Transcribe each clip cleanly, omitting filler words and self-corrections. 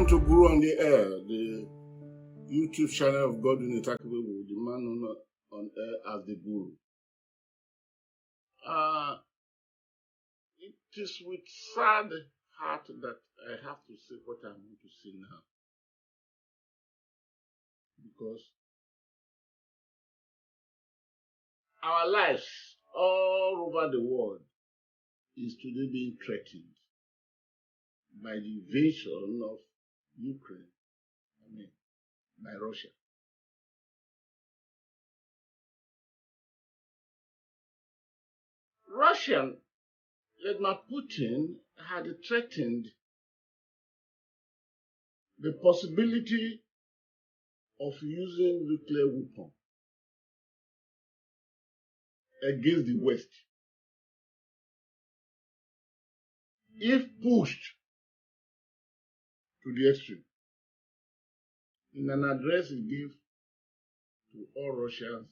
Welcome to Guru on the Air, the YouTube channel of Godwin Etakibuebu, the man known on air as the Guru. It is with sad heart that I have to say what I'm going to say now. Because our lives all over the world is today being threatened by the invasion of Ukraine, by Russia. Russian, Vladimir Putin had threatened the possibility of using nuclear weapons against the West if pushed to the extreme. In an address he gave to all Russians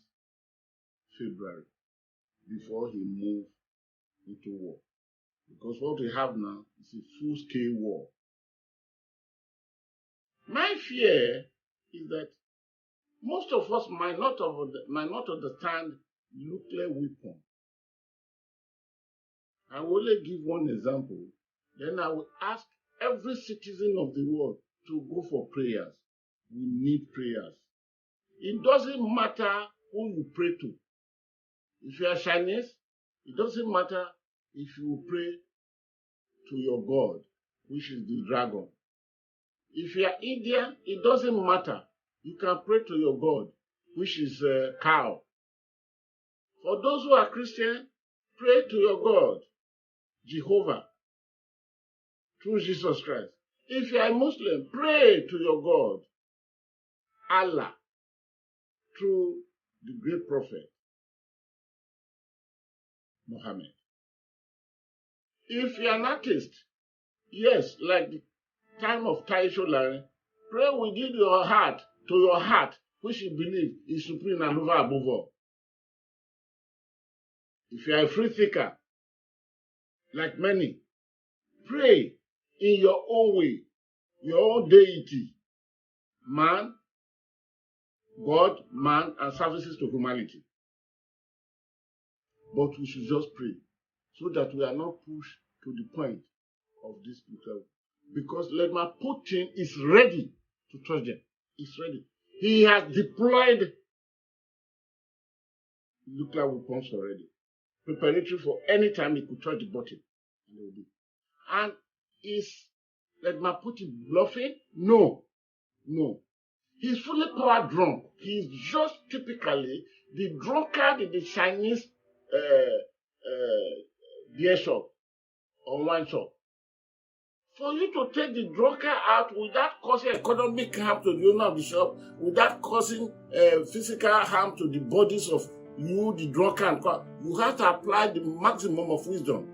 February before he moved into war. Because what we have now is a full-scale war. My fear is that most of us might not understand nuclear weapon. I will only give one example. Then I will ask every citizen of the world to go for prayers. We need prayers. It doesn't matter who you pray to. If you are Chinese, it doesn't matter if you pray to your God, which is the dragon. If you are Indian, it doesn't matter. You can pray to your God, which is a cow. For those who are Christian, pray to your God, Jehovah, through Jesus Christ. If you are a Muslim, pray to your God, Allah, through the great prophet, Muhammad. If you are an atheist, yes, like the time of Taisholare, pray within your heart, to your heart, which you believe is supreme and over above all. If you are a free thinker, like many, pray in your own way, your own deity, man, God, man, and services to humanity. But we should just pray so that we are not pushed to the point of this nuclear. Because Vladimir Putin is ready to touch them. He's ready. He has deployed nuclear weapons already, preparatory for any time he could touch the button. And is Vladimir Putin bluffing? No. He's fully power drunk. He's just typically the drunkard in the Chinese beer shop or wine shop. For you to take the drunkard out without causing economic harm to the owner of the shop, without causing physical harm to the bodies of you, the drunkard, you have to apply the maximum of wisdom.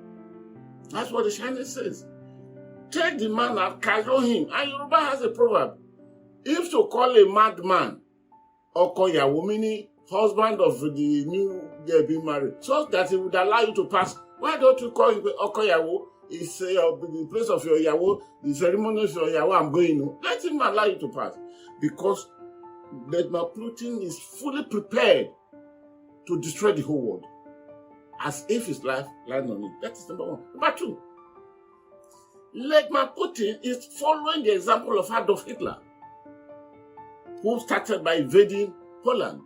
That's what the Chinese says. Take the man out, cajole him. And Yoruba has a proverb. If to call a madman or call your woman, husband of the new girl being married, so that he would allow you to pass, why don't you call him Okoyawo? It's the place of your Yawo, the ceremony of your Yawo, I'm going to. Let him allow you to pass. Because Vladimir Putin is fully prepared to destroy the whole world. As if his life lies on it. That is number one. Number two, Vladimir Putin is following the example of Adolf Hitler, who started by invading Poland.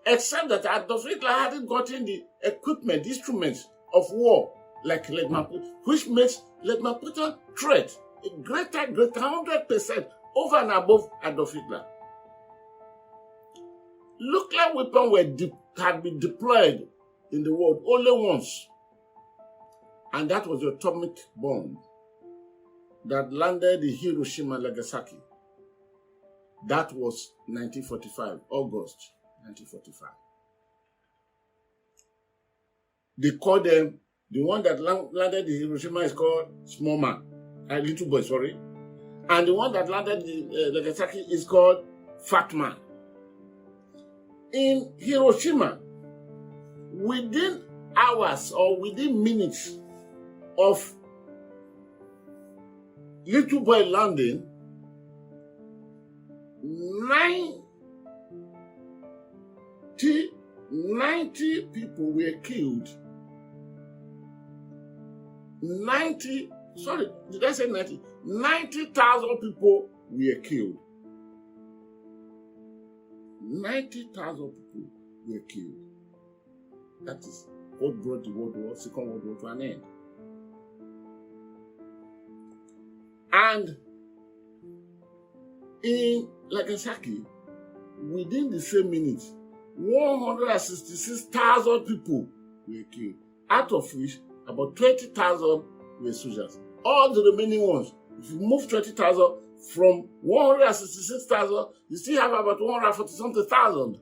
Except that Adolf Hitler hadn't gotten the equipment, instruments of war like Vladimir Putin, which makes Vladimir Putin threat a greater 100% over and above Adolf Hitler. Nuclear weapons had been deployed in the world only once, and that was the atomic bomb that landed in Hiroshima and Nagasaki. That was 1945, August 1945. They call them, the one that landed in Hiroshima is called small man, little boy, sorry. And the one that landed in Nagasaki is called fat man. In Hiroshima, within hours or within minutes of little boy landing, 90 people were killed. 90,000 people were killed. 90,000 people were killed. That is what brought the Second World War to an end. And in Nagasaki, within the same minute, 166,000 people were killed, out of which about 20,000 were soldiers. All the remaining ones, if you move 20,000 from 166,000, you still have about 140-something thousand.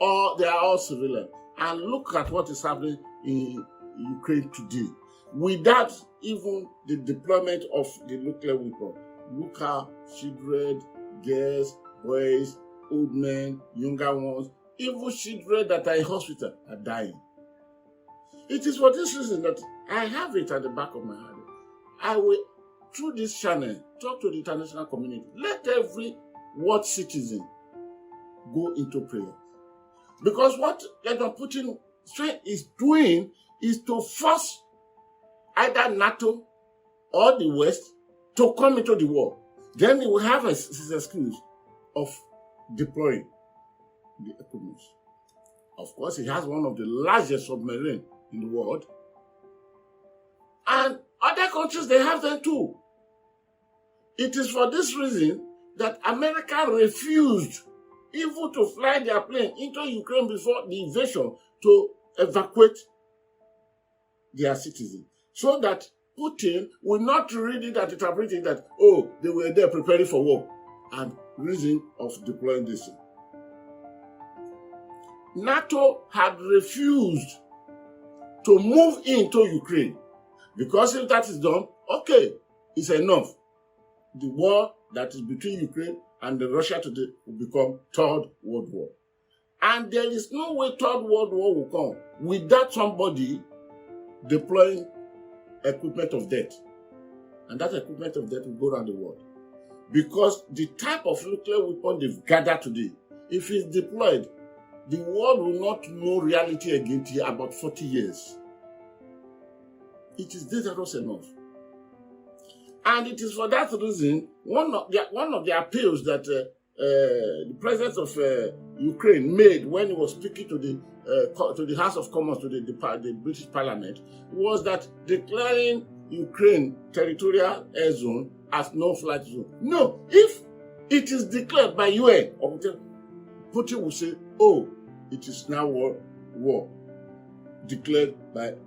Or they are all civilian. And look at what is happening in Ukraine today. Without even the deployment of the nuclear weapon, look how children, girls, boys, old men, younger ones, even children that are in hospital are dying. It is for this reason that I have it at the back of my head. I will, through this channel, talk to the international community. Let every world citizen go into prayer. Because what President Putin is doing is to force either NATO or the West to come into the war. Then he will have his excuse of deploying the equipment. Of course, he has one of the largest submarines in the world. And other countries, they have them too. It is for this reason that America refused even to fly their plane into Ukraine before the invasion to evacuate their citizens. So that Putin will not read it and interpret it that, oh, they were there preparing for war and reason of deploying this. NATO had refused to move into Ukraine because if that is done, okay, it's enough. The war that is between Ukraine and Russia today will become Third World War. And there is no way Third World War will come without somebody deploying equipment of death. And that equipment of death will go around the world. Because the type of nuclear weapon they've gathered today, if it's deployed, the world will not know reality again till about 40 years. It is dangerous enough. And it is for that reason, one of the appeals that the president of Ukraine made when he was speaking to the House of Commons, to the British Parliament, was that declaring Ukraine territorial air zone as no-flight zone. No, if it is declared by UN, Putin will say, oh, it is now war declared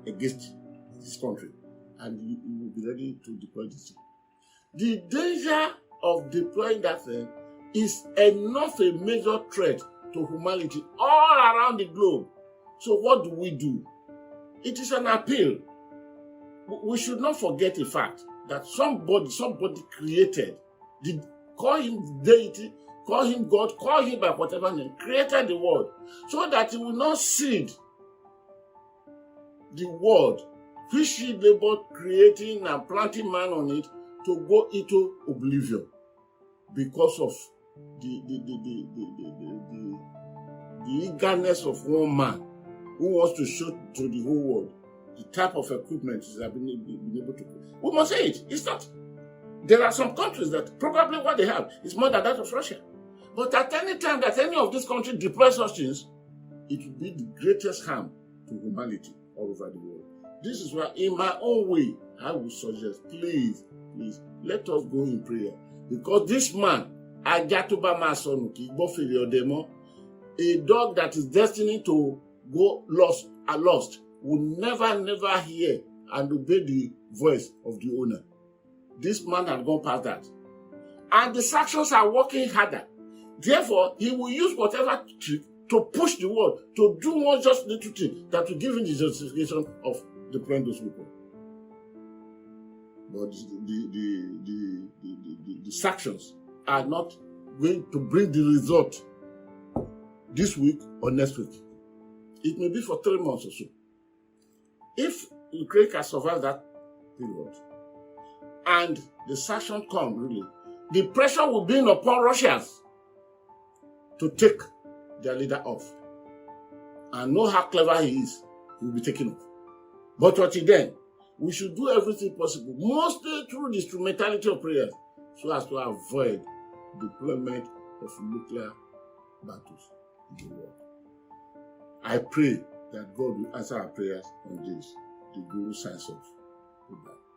against this country, and you will be ready to deploy this thing. The danger of deploying that thing is enough a major threat to humanity all around the globe. So what do? It is an appeal. We should not forget the fact that somebody created, call him deity, call him God, call him by whatever name, created the world so that he will not cede the world which he labored creating and planting man on it to go into oblivion because of the eagerness of one man who wants to show to the whole world the type of equipment he has been able to. We must say it. It's not. There are some countries that probably what they have is more than that of Russia. But at any time that any of these countries deploy such things, it will be the greatest harm to humanity all over the world. This is why, in my own way, I would suggest, please, let us go in prayer. Because this man, Ajatuba Masonuki, a dog that is destined to go lost, will never hear and obey the voice of the owner. This man has gone past that. And the sanctions are working harder. Therefore, he will use whatever trick to push the world to do one just little thing that will give him the justification of deploying those people. But the sanctions are not going to bring the result this week or next week. It may be for 3 months or so. If Ukraine can survive that period and the sanctions come, really, the pressure will be upon Russians to take their leader off. And know how clever he is, he will be taken off. But until then, we should do everything possible, mostly through the instrumentality of prayers, so as to avoid deployment of nuclear battles in the world. I pray that God will answer our prayers on this, the Guru signs of goodbye.